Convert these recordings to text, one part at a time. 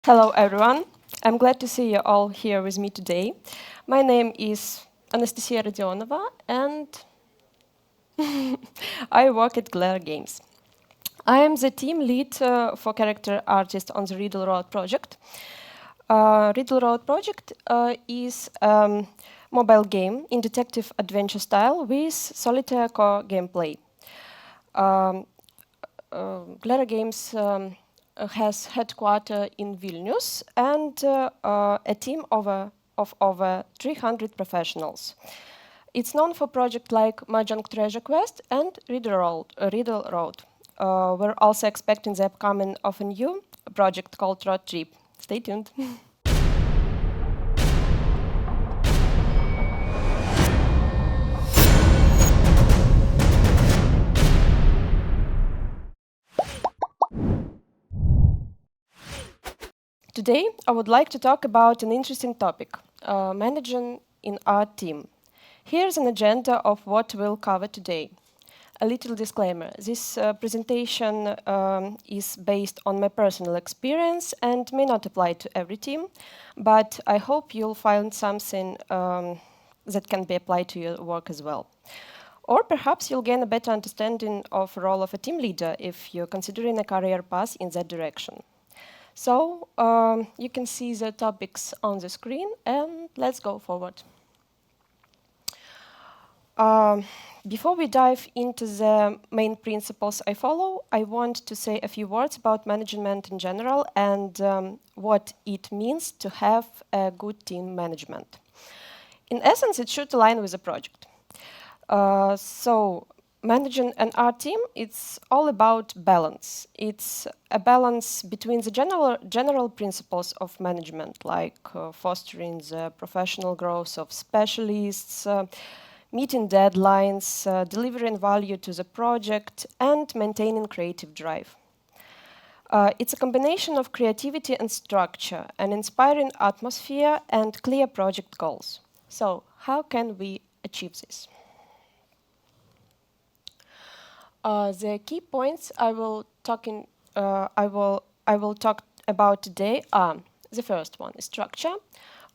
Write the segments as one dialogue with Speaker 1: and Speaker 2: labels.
Speaker 1: Hello, everyone. I'm glad to see you all here with me today. My name is Nastassia Radzivonava, and I work at Glera Games. I am the team lead for character artist on the Riddle Road project. Riddle Road project is a mobile game in detective adventure style with solitaire core gameplay. Um, Glera Games has headquarters in Vilnius and a team of over 300 professionals. It's known for projects like Mahjong Treasure Quest and Riddle Road. We're also expecting the upcoming of a new project called Road Trip. Stay tuned. Today, I would like to talk about an interesting topic, managing in our team. Here's an agenda of what we'll cover today. A little disclaimer. This presentation is based on my personal experience and may not apply to every team, but I hope you'll find something that can be applied to your work as well. Or perhaps you'll gain a better understanding of the role of a team leader if you're considering a career path in that direction. So you can see the topics on the screen, and let's go forward. Before we dive into the main principles I follow, I want to say a few words about management in general and what it means to have a good team management. In essence, it should align with the project. So managing an art team, it's all about balance. It's a balance between the general principles of management, like fostering the professional growth of specialists, meeting deadlines, delivering value to the project, and maintaining creative drive. It's a combination of creativity and structure, an inspiring atmosphere, and clear project goals. So, how can we achieve this? The key points I will talk about today are the first one is structure,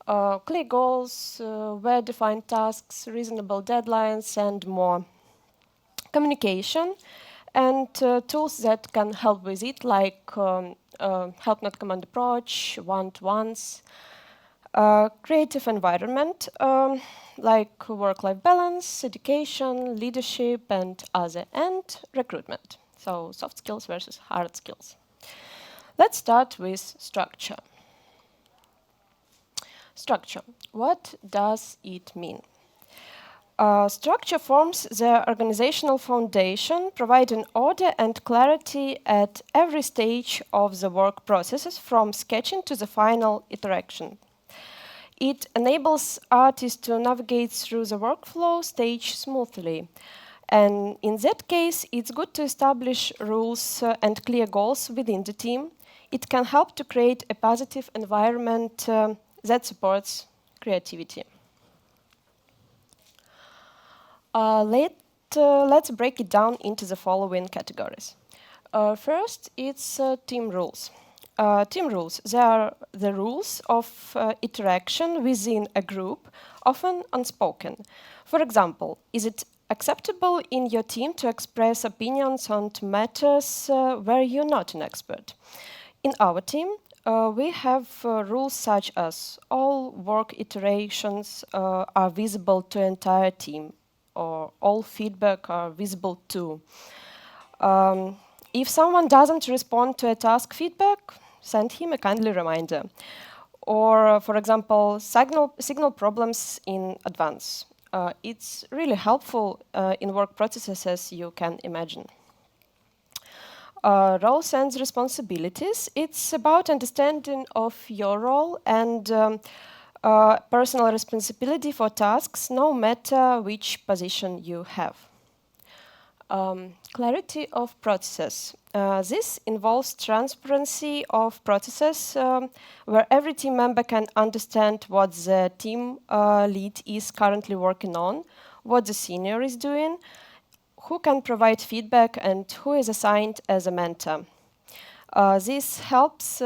Speaker 1: clear goals, well-defined tasks, reasonable deadlines, and more. Communication and tools that can help with it, like help not command approach, one-to-ones. Creative environment, like work-life balance, education, leadership, and other, and recruitment. So soft skills versus hard skills. Let's start with structure. Structure. What does it mean? Structure forms the organizational foundation, providing order and clarity at every stage of the work processes, from sketching to the final iteration. It enables artists to navigate through the workflow stage smoothly. And in that case, it's good to establish rules and clear goals within the team. It can help to create a positive environment that supports creativity. Let's break it down into the following categories. First, it's team rules. Team rules, they are the rules of interaction within a group, often unspoken. For example, is it acceptable in your team to express opinions on matters where you're not an expert? In our team, we have rules such as all work iterations are visible to entire team, or all feedback are visible too. If someone doesn't respond to a task feedback, send him a kindly reminder. Or, for example, signal problems in advance. It's really helpful in work processes, as you can imagine. Roles and responsibilities. It's about understanding of your role and personal responsibility for tasks, no matter which position you have. Clarity of processes. This involves transparency of processes where every team member can understand what the team lead is currently working on, what the senior is doing, who can provide feedback, and who is assigned as a mentor. This helps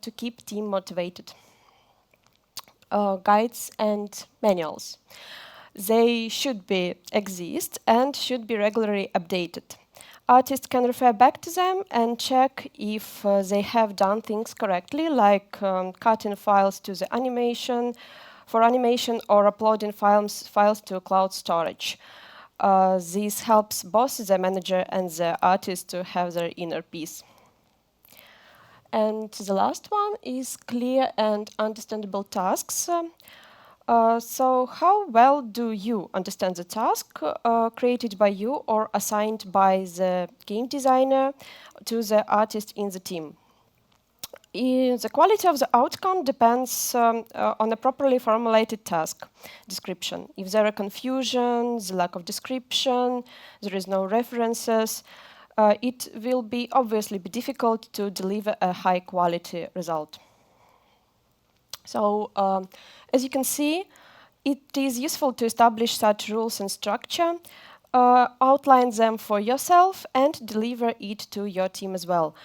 Speaker 1: to keep team motivated. Guides and manuals. They should exist and should be regularly updated. Artists can refer back to them and check if they have done things correctly, like cutting files to the animation, or uploading files to cloud storage. This helps both the manager and the artist to have their inner peace. And the last one is clear and understandable tasks. So how well do you understand the task created by you or assigned by the game designer to the artist in the team? The quality of the outcome depends on a properly formulated task description. If there are confusion, the lack of description, there is no references, it will obviously be difficult to deliver a high quality result. So, as you can see, it is useful to establish such rules and structure, outline them for yourself, and deliver it to your team as well.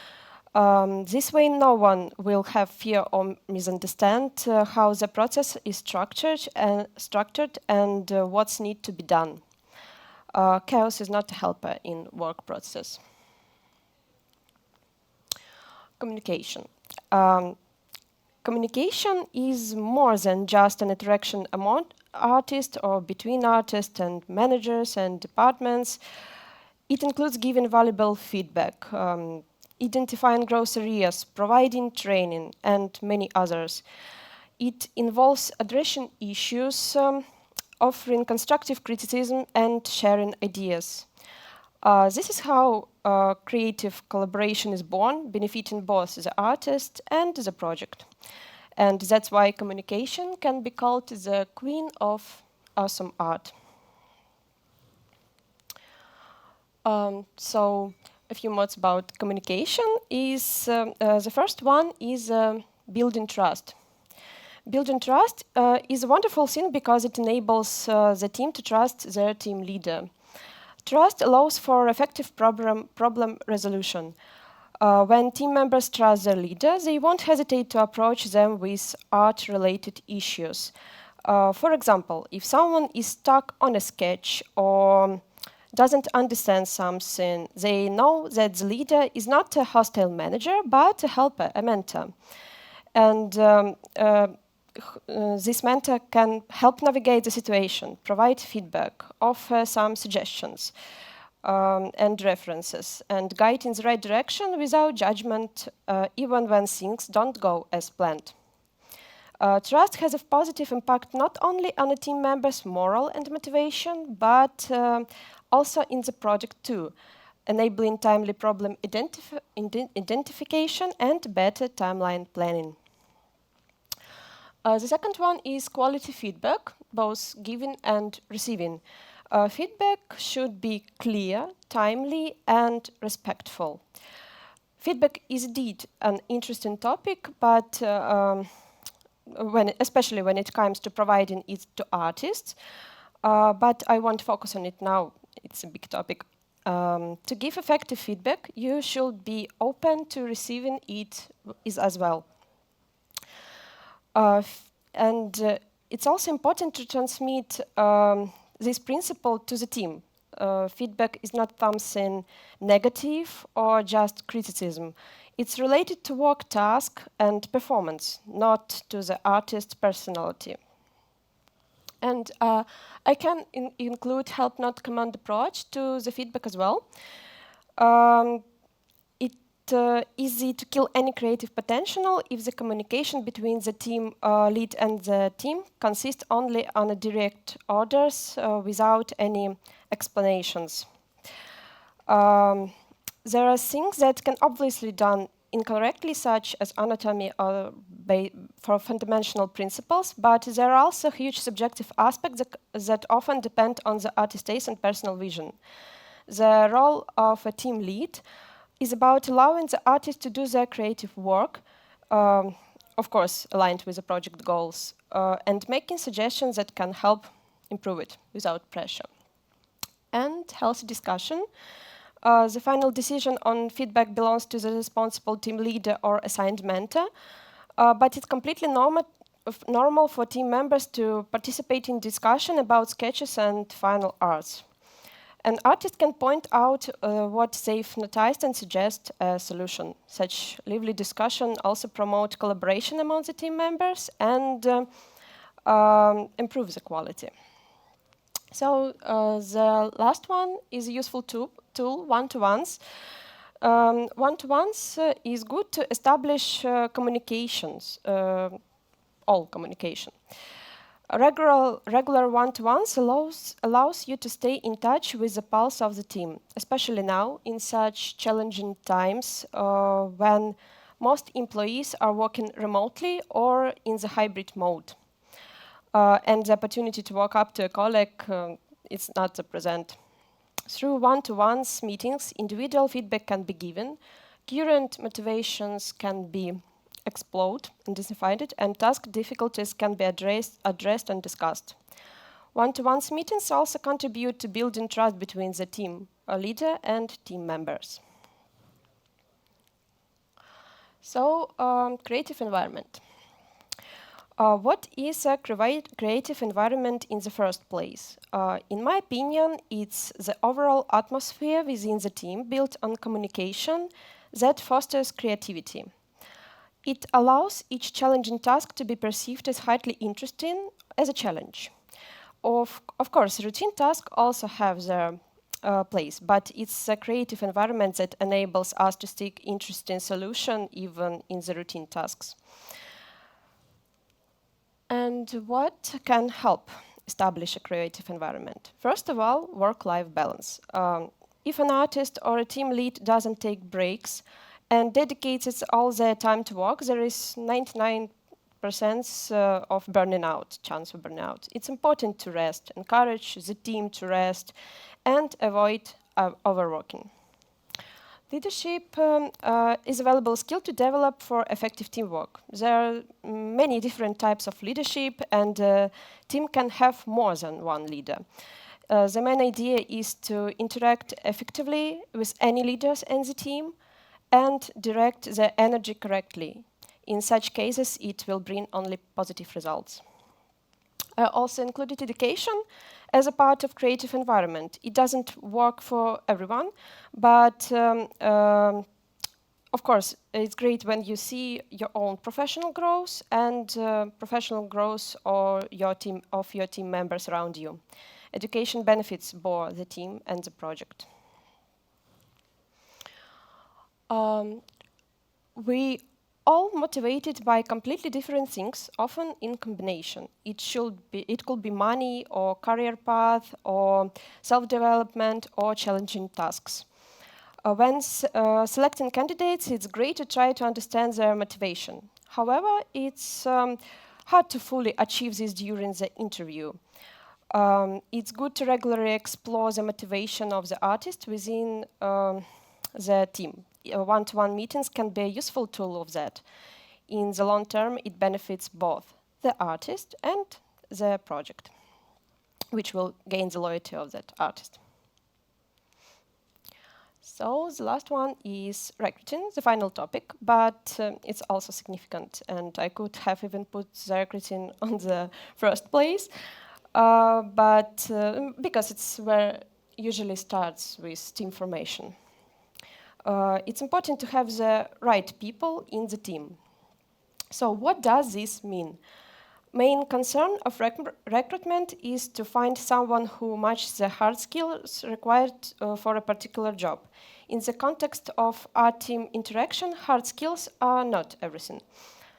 Speaker 1: This way, no one will have fear or misunderstand how the process is structured and what's need to be done. Chaos is not a helper in work process. Communication. Communication is more than just an interaction among artists or between artists and managers and departments. It includes giving valuable feedback, identifying growth areas, providing training, and many others. It involves addressing issues, offering constructive criticism, and sharing ideas. This is how creative collaboration is born, benefiting both the artist and the project. And that's why communication can be called the queen of awesome art. So a few words about communication is the first one is building trust. Building trust is a wonderful thing because it enables the team to trust their team leader. Trust allows for effective problem resolution. When team members trust their leader, they won't hesitate to approach them with art-related issues. For example, if someone is stuck on a sketch or doesn't understand something, they know that the leader is not a hostile manager, but a helper, a mentor. And this mentor can help navigate the situation, provide feedback, offer some suggestions and references, and guide in the right direction without judgment, even when things don't go as planned. Trust has a positive impact not only on a team member's moral and motivation, but also in the project too, enabling timely problem identification and better timeline planning. The second one is quality feedback, both giving and receiving. Feedback should be clear, timely, and respectful. Feedback is indeed an interesting topic, but especially when it comes to providing it to artists. But I won't focus on it now. It's a big topic. To give effective feedback, you should be open to receiving it as well. It's also important to transmit this principle to the team. Feedback is not something negative or just criticism. It's related to work task and performance, not to the artist's personality. And I can include help not command approach to the feedback as well. It's easy to kill any creative potential if the communication between the team lead and the team consists only on direct orders without any explanations. There are things that can obviously done incorrectly, such as anatomy or for fundamental principles, but there are also huge subjective aspects that often depend on the artist's taste and personal vision. The role of a team lead is about allowing the artist to do their creative work, of course, aligned with the project goals, and making suggestions that can help improve it without pressure. And healthy discussion. The final decision on feedback belongs to the responsible team leader or assigned mentor, but it's completely normal for team members to participate in discussion about sketches and final arts. An artist can point out what they've noticed and suggest a solution. Such lively discussion also promotes collaboration among the team members and improves the quality. So the last one is a useful tool, one-to-ones. One-to-ones is good to establish communications, all communication. Regular one-to-ones allows you to stay in touch with the pulse of the team, especially now in such challenging times when most employees are working remotely or in the hybrid mode. And the opportunity to walk up to a colleague is not present. Through one-to-ones meetings, individual feedback can be given, current motivations can be explored and identified, and task difficulties can be addressed and discussed. One-to-ones meetings also contribute to building trust between the team, a leader, and team members. So, creative environment. What is a creative environment in the first place? In my opinion, it's the overall atmosphere within the team built on communication that fosters creativity. It allows each challenging task to be perceived as highly interesting as a challenge. Of course, routine tasks also have their place, but it's a creative environment that enables us to seek interesting solutions even in the routine tasks. And what can help establish a creative environment? First of all, work-life balance. If an artist or a team lead doesn't take breaks and dedicates all their time to work, there is 99% of burning out, chance of burnout. It's important to rest, encourage the team to rest, and avoid overworking. Leadership is a valuable skill to develop for effective teamwork. There are many different types of leadership, and a team can have more than one leader. The main idea is to interact effectively with any leaders in the team and direct their energy correctly. In such cases, it will bring only positive results. I also included education as a part of creative environment. It doesn't work for everyone, but of course, it's great when you see your own professional growth and professional growth of your team members around you. Education benefits both the team and the project. We all motivated by completely different things, often in combination. It could be money or career path or self-development or challenging tasks. When selecting candidates, it's great to try to understand their motivation. However, it's hard to fully achieve this during the interview. It's good to regularly explore the motivation of the artist within the team. One-to-one meetings can be a useful tool of that. In the long term, it benefits both the artist and the project, which will gain the loyalty of that artist. So the last one is recruiting, the final topic, but it's also significant, and I could have even put the recruiting on the first place, but because it's where usually starts with team formation. It's important to have the right people in the team. So what does this mean? Main concern of recruitment is to find someone who matches the hard skills required for a particular job. In the context of art-team interaction, hard skills are not everything.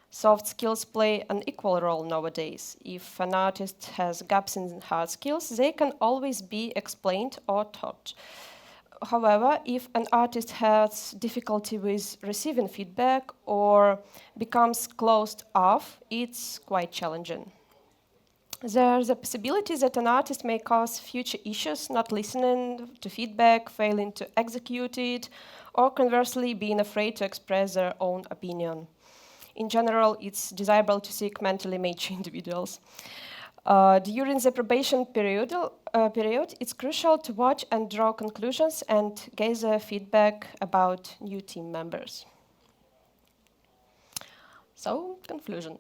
Speaker 1: Soft skills play an equal role nowadays. If an artist has gaps in hard skills, they can always be explained or taught. However, if an artist has difficulty with receiving feedback or becomes closed off, it's quite challenging. There's a possibility that an artist may cause future issues, not listening to feedback, failing to execute it, or conversely being afraid to express their own opinion. In general, it's desirable to seek mentally mature individuals. During the probation period, it's crucial to watch and draw conclusions and gather feedback about new team members. So, conclusion.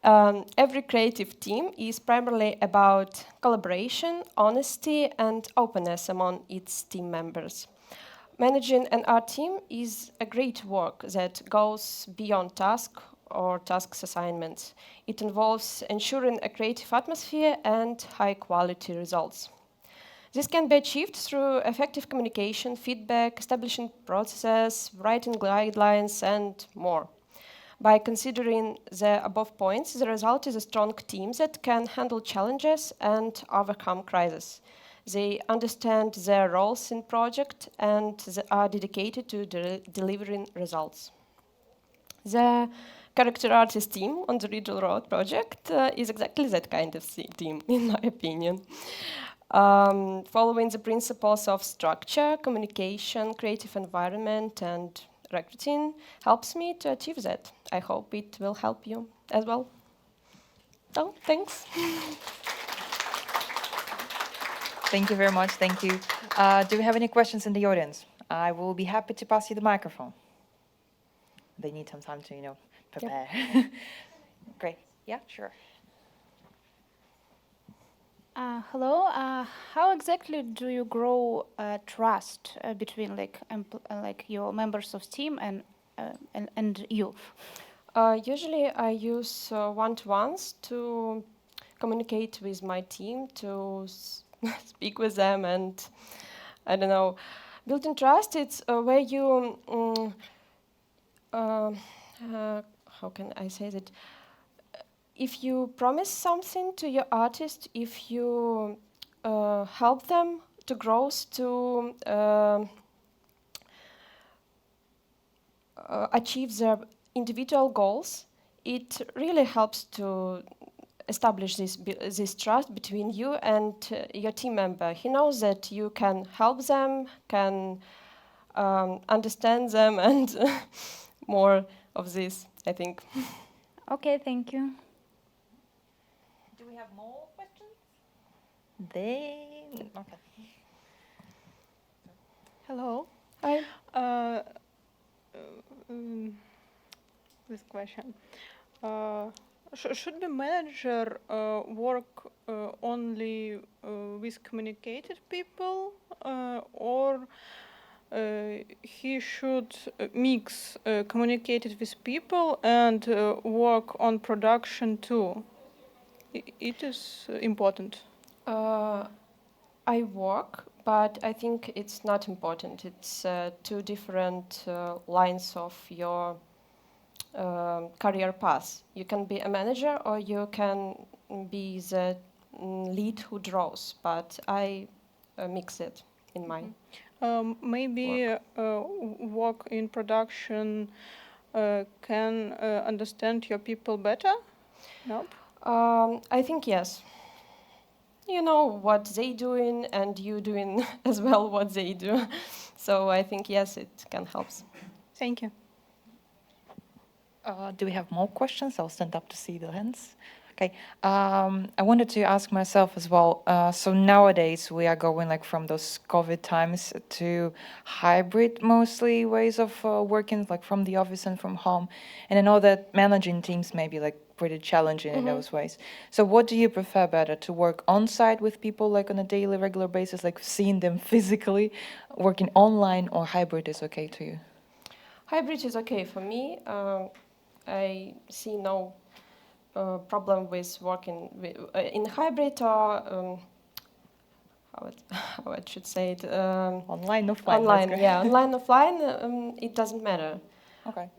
Speaker 1: Every creative team is primarily about collaboration, honesty, and openness among its team members. Managing an art team is a great work that goes beyond task or tasks assignments. It involves ensuring a creative atmosphere and high-quality results. This can be achieved through effective communication, feedback, establishing processes, writing guidelines, and more. By considering the above points, the result is a strong team that can handle challenges and overcome crises. They understand their roles in project and they are dedicated to delivering results. The character artist team on the Riddle Road project is exactly that kind of team, in my opinion. Following the principles of structure, communication, creative environment, and recruiting helps me to achieve that. I hope it will help you as well. So, thanks.
Speaker 2: Thank you very much. Thank you. Do we have any questions in the audience? I will be happy to pass you the microphone. They need some time to, prepare. Yep. Great. Yeah, sure.
Speaker 3: Hello. How exactly do you grow trust between your members of team and you?
Speaker 1: Usually, I use one-to-ones to communicate with my team, to speak with them, and I don't know. Building trust, it's where you how can I say that? If you promise something to your artist, if you help them to grow, to achieve their individual goals, it really helps to establish this trust between you and your team member. He knows that you can help them, can understand them, and more of this, I think.
Speaker 3: Okay, thank you.
Speaker 2: Do we have more questions? Okay.
Speaker 4: Hello.
Speaker 1: Hi.
Speaker 4: This question. Should the manager work only with communicated people, or he should mix communicated with people and work on production too? It is important.
Speaker 1: I work, but I think it's not important. It's two different lines of your career path. You can be a manager or you can be the lead who draws, but I mix it in my
Speaker 4: maybe work in production can understand your people better? Nope.
Speaker 1: I think yes. You know what they doing and you doing as well what they do. So I think yes, it can help.
Speaker 4: Thank you.
Speaker 2: Do we have more questions? I'll stand up to see the hands. Okay. I wanted to ask myself as well. So nowadays we are going from those COVID times to hybrid mostly ways of working, from the office and from home. And I know that managing teams may be pretty challenging in those ways. So what do you prefer better, to work on site with people on a daily, regular basis, seeing them physically, working online, or hybrid is okay to you?
Speaker 1: Hybrid is okay for me. I see no problem with working in hybrid or how I should say it.
Speaker 2: Online, offline.
Speaker 1: Online, yeah, online, offline. It doesn't matter.
Speaker 2: Okay.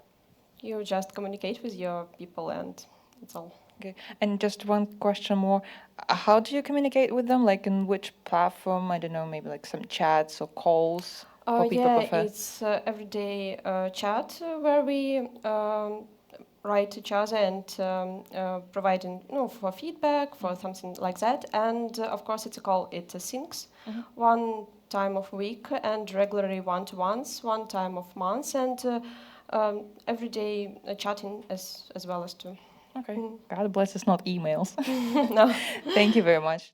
Speaker 1: You just communicate with your people, and that's all.
Speaker 2: Okay. And just one question more. How do you communicate with them? In which platform? I don't know, maybe some chats or calls? What people prefer?
Speaker 1: It's everyday chat where we write each other and providing for feedback, for something like that. And of course, it's a call. It syncs one time of week and regularly one-to-ones, one time of months, and everyday chatting as well as too.
Speaker 2: Okay. God bless, it's not emails.
Speaker 1: No.
Speaker 2: Thank you very much.